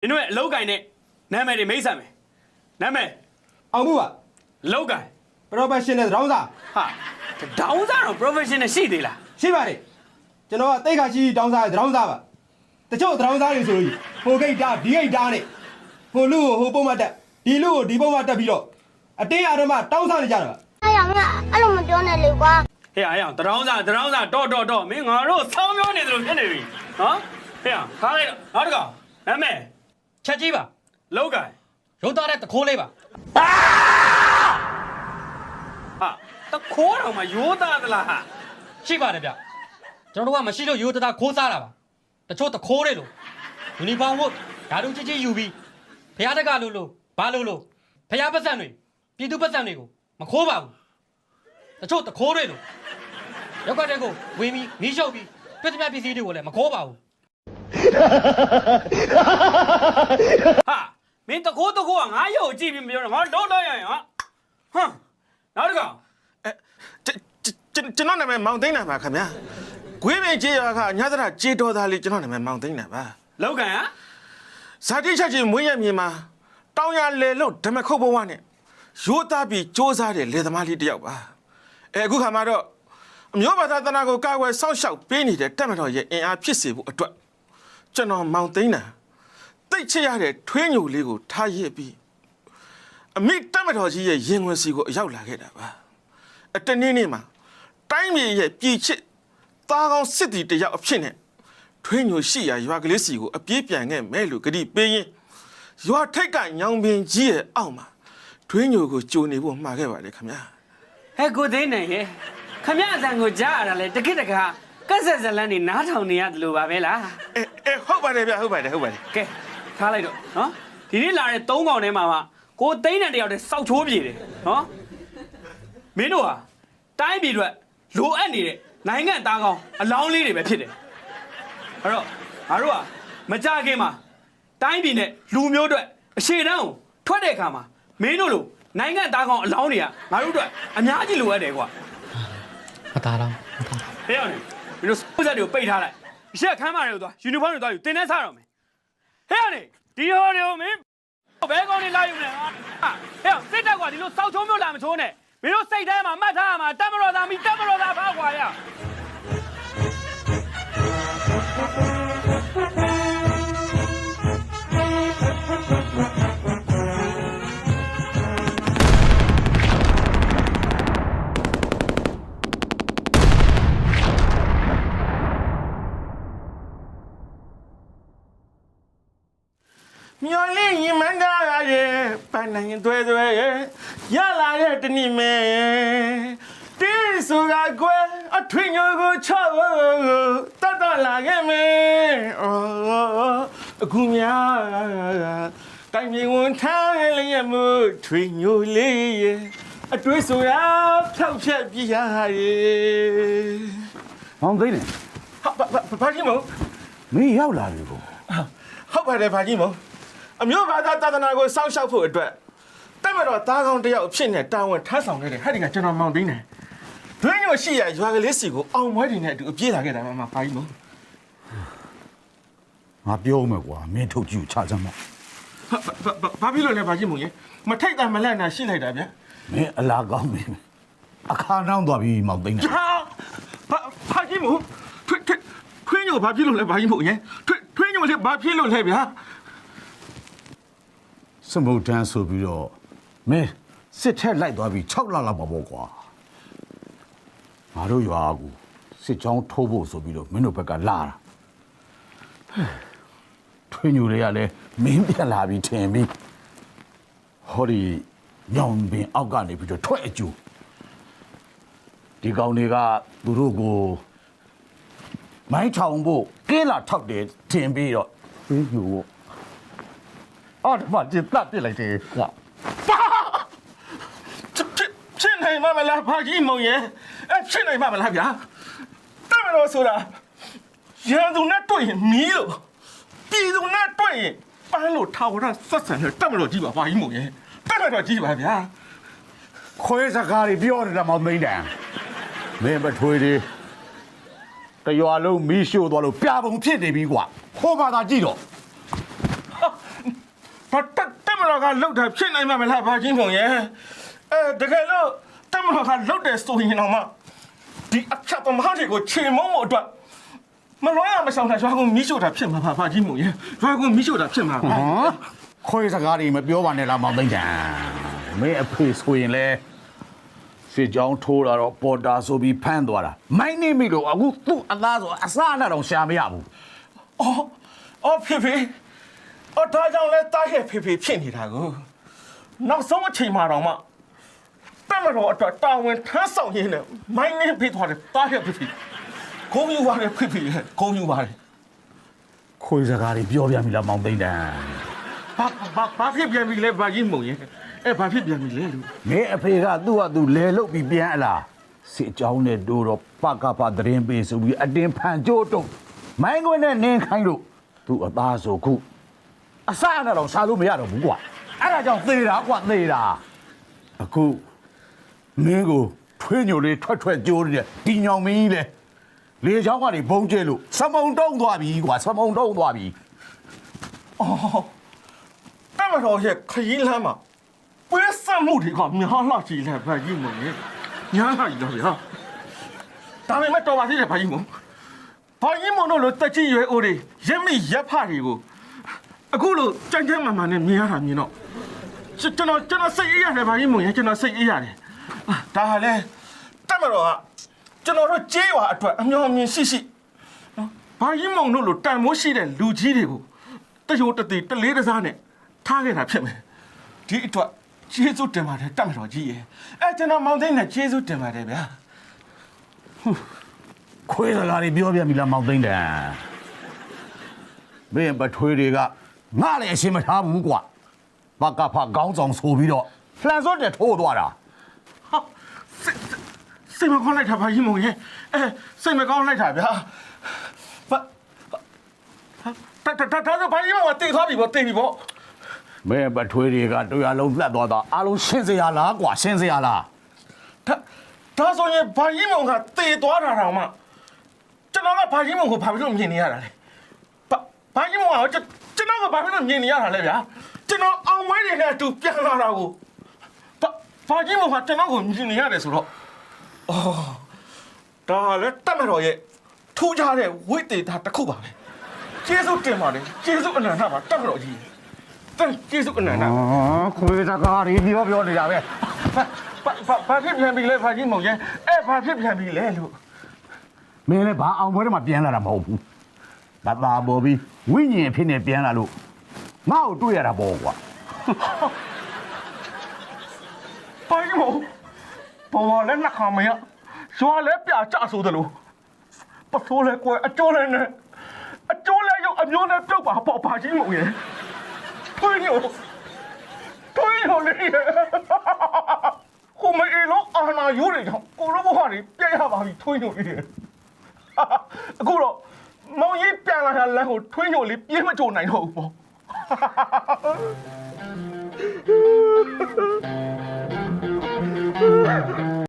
你那楼盖呢？南美的没啥没，南美。အောင်မှုပါ 楼盖。 professional တောင်းစား 哈，这တောင်းစားတော့ professional ရှိသေးလား ရှိပါတယ်ကျွန်တော်ကတိတ်ခါရှိတောင်းစားတောင်းစားပါတချို့တောင်းစားတွေဆိုလို့ဟိုဂိတ်တာဒီဂိတ်တာနဲ့ဟိုလူကိုဟိုပုံမှန်တက်ဒီလူကိုဒီပုံမှန်တက်ပြီးတော့အတင်းအဓမ္မတောင်းစားနေကြတာပါ 哎呀，俺那么叫那刘光， ဟဲ့အားတောင်းစားတော့မင်းငါတို့ဆောင်းပြောနေတယ်လို့ဖြစ်နေပြီနော်ဟဲ့ခါလိုက်တော့နောက်တစ်ကောင်နာမည် ချက်ကြီးပါ လောက်ကင် ရုံးသားတဲ့တခိုးလေးပါ ဟာတခိုးတော်မှာရိုးသားသလားဟာ ရှိပါတယ်ဗျကျွန်တော်တို့ကမရှိလို့ရိုးသားခိုးစားတာပါတချို့တခိုးတွေလို့ယူနီဖောင်းဝတ်ဓာတ်ကြီးကြီးယူပြီးဖျားတက်ကလို့ဘာလို့ဖျားပတ်စံတွေပြည်သူပတ်စံတွေကိုမခိုးပါဘူးတချို့တခိုးတွေလို့ရောက်ကတဲ့ကိုဝင်ပြီးမီးရှုပ်ပြီးပြဿနာပစ္စည်းတွေကိုလည်းမခိုးပါဘူး ဟာမင်းတခိုးကငါရုပ်ကြည့်ပြီးမပြောတော့ငါတော့ရရင်ဟာဟမ်နောက်တစ်ကောင် ကျွန်တော်နာမည်မောင်သိန်းနာပါခင်ဗျာဂွေးပင်ကျေးရွာကညသရကျေးတော်သားလေးကျွန်တော်နာမည်မောင်သိန်းနာပါ လောက်ကင်ဟာ ဇာတိချက်ချင်းမွေးရမြေမှာတောင်ရလေလို့ဓမ္မခုတ်ဘဝနဲ့ရိုးသားပြီးစ조사တဲ့လေသမားလေးတစ်ယောက်ပါအခုခါမှာတော့အမျိုးဘာသာတနာကိုကာကွယ်စောင့်ရှောက်ပေးနေတဲ့တက်မတော်ရဲ့အင်အားဖြစ်စေဖို့အတွက်ကျွန်တော်မောင်သိန်းနာတိတ်ချရတဲ့ထွေးညိုလေးကိုထားရစ်ပြီးအမိတက်မတော်ကြီးရဲ့ရင်ဝင်စီကိုအရောက်လာခဲ့တာပါတနေ့နေ့မှာတိုင်းပြည်ရဲ့ပြည်ချစ်သားကောင်းစစ်တီတယောက်အဖြစ်နဲ့ထွေးညိုရှိရာရွာကလေးစီကိုအပြေးပြန်ခဲ့မဲ့လို့ဂတိပေးရင်ရွာထိတ်ကညောင်ပင်ကြီးရဲ့အောက်မှာထွေးညိုကိုကြိုနေဖို့မှာခဲ့ပါတယ်ခင်ဗျာ ဟဲ့ကိုသိန်းနိုင်ရဲ့ခမရအတန်ကိုကြားရတာလေတခိတခါကက်ဆက်ဇလန်းနေနားထောင်နေရတယ်လို့ပါပဲလား ဟုတ်ပါတယ်ဗျဟုတ်ပါတယ် ကဲထားလိုက်တော့နော်ဒီနေ့လာတဲ့၃កောင်ထဲမှာမှကိုသိန်းနဲ့တယောက်တည်းစောက်ချိုးပြေတယ်နော်မင်းတို့ဟာတိုင်းပြည်အတွက်လိုအပ်နေတဲ့နိုင်ငံသားကောင်းအလောင်းလေးတွေပဲဖြစ်တယ်အဲ့တော့ငါတို့ကမကြခင်မှာတိုင်းပြည်နဲ့လူမျိုးအတွက်အရှေ့တန်းကိုထွက်တဲ့အခါမှာမင်းတို့လိုနိုင်ငံသားကောင်းအလောင်းတွေကငါတို့အတွက်အများကြီးလိုအပ်တယ်ကွာ မသားတော့ ဟဲ့အောင်မင်းတို့စက်တွေကိုပိတ်ထားလိုက်ရှက်ခမ်းမာတွေကိုသွားယူနီဖောင်းတွေသွားယူတင်နေစားတော့မယ်ဟဲ့အောင်ဒီဟောတွေကိုမင်းဘဲကောင်းနေလာယူနေဟာဟဲ့စစ်တပ်ကဒီလိုစောက်ချုံးမျိုးလာမချိုးနဲ့မင်းတို့စိတ်ထဲမှာမှတ်ထားရမှာတက်မတော်သားမီတက်မတော်သားဖောက်ခွာရမျော်လင့်ရင်မန္တရရဲ့ပန်းနိုင်သွဲရလာတဲ့တနည်းမဲတင်းဆိုတာကွယ်အထွေညိုကိုချော့တတ်လာခဲ့မယ်အခုများတိုင်းမြေဝန်ထားလည်းရမှုထွေညိုလေးရဲ့အတွေ့ဆိုတာဖြောက်ဖြက်ပြရရဲ့ မောင်သိန်းနေ ဘာကြီးမို့ မင်းရောက်လာပြီကို ဟုတ်ပါတယ်ဘာကြီးမို့အမျိုးဘာသာသာသနာကိုစောင့်ရှောက်ဖို့အတွက်တက်မတော်သားကောင်းတယောက်အဖြစ်နဲ့တာဝန်ထမ်းဆောင်ခဲ့တယ်ဟဲ့ဒီကကျွန်တော်မောင်သိန်းတယ်ဒွင်းညိုရှိရရွာကလေးစီကိုအောင်မွဲတွေနဲ့အတူအပြေးလာခဲ့တာမှဘာကြီးမို့ ငါပြောမယ်ကွာမင်းထုတ်ကြည့်ချစမ်းမ ဘာဖြစ်လို့လဲဘာကြီးမို့ရေမထိတ်တာမလန့်တာရှိလိုက်တာဗျာ မင်းအလားကောင်းပြီအခါနှောင်းသွားပြီမောင်သိန်းနေ ဘာကြီးမို့ထွေးညိုဘာဖြစ်လို့လဲဘာကြီးမို့ရေထွေးညိုလေဘာဖြစ်လို့လဲဗျာ စမုတ်တန်းဆိုပြီးတော့မင်းစစ်ထက်လိုက်သွားပြီ6လလောက်ပါပေါ့ကွာငါတို့ရွာကူစစ်ချောင်းထိုးဖို့ဆိုပြီးတော့မင်းတို့ဘက်ကလာတာထွေးညိုတွေကလည်းမင်းပြက်လာပြီထင်ပြီဟောဒီညောင်ပင်အောက်ကနေပြီးတော့ထွက်အကျူဒီကောင်တွေကသူတို့ကိုမိုင်းချောင်ဖို့ကဲလာထောက်တယ်ထင်ပြီးတော့ထွေးညိုအော်ဒီမှာကျတတ်ပြစ်လိုက်တယ်ကွာ ဖြစ်နိုင်မှာမလားဘာကြီးမုံရဲ့ဖြစ်နိုင်မှာမလားဗျာတက်မလို့ဆိုတာရန်သူနဲ့တွေ့ရင်မီးလို့ပြည်သူနဲ့တွေ့ရင်ပန်းလို့ထာဝရဆက်ဆံတဲ့တက်မလို့ကြီးပါဘာကြီးမုံရဲ့တက်မလို့ကြီးပါဗျာ ခွေးစကားတွေပြောနေတာမောင်သိန်းတန်မင်းမထွေးသေးတရွာလုံးမီးရှို့သွားလို့ပြာပုံဖြစ်နေပြီကွာဟိုမှာသာကြည့်တော့ တက်မတော်ကလှုပ်တာဖြစ်နိုင်မှာမလားဘာကြီးမုံရဲ့တကယ်လို့တက်မတော်ကလှုပ်တယ်ဆိုရင်တော့မှဒီအချက်သမားတွေကိုချေမုံဖို့အတွက်မလွှဲရမဆောင်တာရွာကမီးရှို့တာဖြစ်မှာဘာကြီးမုံရဲ့ရွာကမီးရှို့တာဖြစ်မှာ ခွေးစကားတွေမပြောပါနဲ့လားမောင်သိန်းတန်မင်းအဖေဆိုရင်လဲစစ်ကြောင်းထိုးလာတော့ပေါ်တာဆိုပြီးဖမ်းသွားတာမိုင်းနေမိလို့အခုသူ့အသားဆိုအစားနဲ့တော့ရှာမရဘူး အော်ဖေဒါကြောင့်လဲတားရဲ့ဖေဖြစ်နေတာကိုနောက်ဆုံးအချိန်မှာတော့မှတက်မတော်အတွက်တာဝန်ထမ်းဆောင်ရင်းနဲ့မိုင်းနေပြီးသွားတယ်တားရဲ့ဖေဂုံယူပါတယ်ဖေဂုံယူပါတယ် ခွေးစကားတွေပြောပြမိလားမောင်သိန်းတန် ဘာဖြစ်ပြန်ပြီလဲဘာကြီးမုံရဲ့ဘာဖြစ်ပြန်ပြီလဲလို့ မင်းအဖေကသူ့ဟာသူလဲလုတ်ပြီးပြန်အလားစစ်ကြောင်းနဲ့တို့တော့ပကပသတင်းပေးဆိုပြီးအတင်းဖန်ကြိုးတုံမိုင်းခွင်းနဲ့နင်းခိုင်းလို့သူ့အသားဆိုခုအစနဲ့တော့စားလို့မရတော့ဘူးကွာအဲ့ဒါကြောင့်သေတာကွာသေတာအခုမင်းကိုထွေးညိုလေးထွက်ကြိုးနေတဲ့ဒီညောင်မင်းကြီးလဲလေချောင်းကနေဘုံကျဲလို့စမုံတုံးသွားပြီကွာစမုံတုံးသွားပြီ တက်မတော်ရဲ့ခရီးလမ်းမှာပွဲဆက်မှုတွေကများလာကြည့်လဲဘာကြီးမုံရဲ့များလာကြီးတော့ဗျာဒါပေမဲ့တော်ပါသေးတယ်ဘာကြီးမုံဘာကြီးမုံတို့လိုတက်ကြီးရွယ်အိုတွေရက်မိရက်ဖတွေကိုအခုလိုကြမ်းကြမ်းမာမာနဲ့မြင်ရတာမြင်တော့ကျွန်တော်စိတ်အေးရတယ်ဘာကြီးမုံရဲ့ကျွန်တော်စိတ်အေးရတယ်ဒါဟာလဲတက်မတော်ကကျွန်တော်တို့ကြေးရွာအတွက်အမျှော်မြင်ရှိနော်ဘာကြီးမုံတို့လိုတန်မိုးရှိတဲ့လူကြီးတွေကိုတရိုးတသေးတလေးတစားနဲ့ထားခဲ့တာဖြစ်မယ်ဒီအတွက်ကျေးဇူးတင်ပါတယ်တက်မတော်ကြီးရဲ့ကျွန်တော်မောင်သိန်းနဲ့ကျေးဇူးတင်ပါတယ်ဗျာ ခွေးစကားတွေပြောပြမိလားမောင်သိန်းတန်မင်းပထွေးတွေကငါလည်းအရှင်းမထားဘူးကွာဘကဖကောင်းဆောင်ဆိုပြီးတော့လှန်စွတ်တဲ့ထိုးသွားတာ စိတ်မကောင်းလိုက်တာဘာကြီးမုံရဲ့စိတ်မကောင်းလိုက်တာဗျာဒါဆိုဘာကြီးမုံကတေသွားပြီပေါ့တေပြီပေါ့ မင်းပထွေးတွေကတရားလုံးလှတ်သွားတာအားလုံးရှင်းစရာလားကွာရှင်းစရာလား ဒါဆိုရင်ဘာကြီးမုံကတေသွားတာတော့မှကျွန်တော်ကဘာကြီးမုံကိုဘာဖြစ်လို့မြင်နေရတာလဲဘာကြီးမုံကကျွန်တော်ကဘာဖြစ်လို့မြင်နေရတာလဲဗျာကျွန်တော်အောင်မွေးတွေနဲ့အတူပြန်လာတာကိုဘာကြီးမုံကကျွန်တော်ကိုမြင်နေရတယ်ဆိုတော့ဒါလည်းတက်မတော်ရဲ့ထူးခြားတဲ့ဝိသေသတစ်ခုပါပဲကျေးဇူးတင်ပါတယ်ကျေးဇူးအနန္တပါတက်မတော်ကြီးတန်ကျေးဇူးအနန္တ ခွေးစကားတွေပြောနေတာပဲ ဘာဖြစ်ပြန်ပြီလဲဘာကြီးမုံရဲ့ဘာဖြစ်ပြန်ပြီလဲလို့ မင်းလည်းဘာအောင်ပွဲထဲမှာပြန်လာတာမဟုတ်ဘူးဘာသာပေါ်ပြီးဝိညာဉ်ဖြစ်နေပြန်လာလို့ငါ့ကိုတွေ့ရတာပေါ့ကွာ ဘာကြီးမုံပေါ်လည်းနှက်ခါမရရွာလည်းပြကြဆိုတယ်လို့ပစိုးလည်းကွယ်အကျိုးလည်းနဲ့အကျိုးလည်းရုပ်အမျိုးလည်းပြုတ်ပါပေါ့ဘာကြီးမုံရဲ့ထွေးညိုလေးကိုမအေလို့အာနာယူတွေကြောင့်ကိုလိုဘွားတွေပြက်ရပါပြီထွေးညိုလေးအခုတော့မောင်ကြီးပြန်လာတဲ့လမ်းကိုထွေးညိုလေးပြေးမကြုံနိုင်တော့ဘူးပေါ့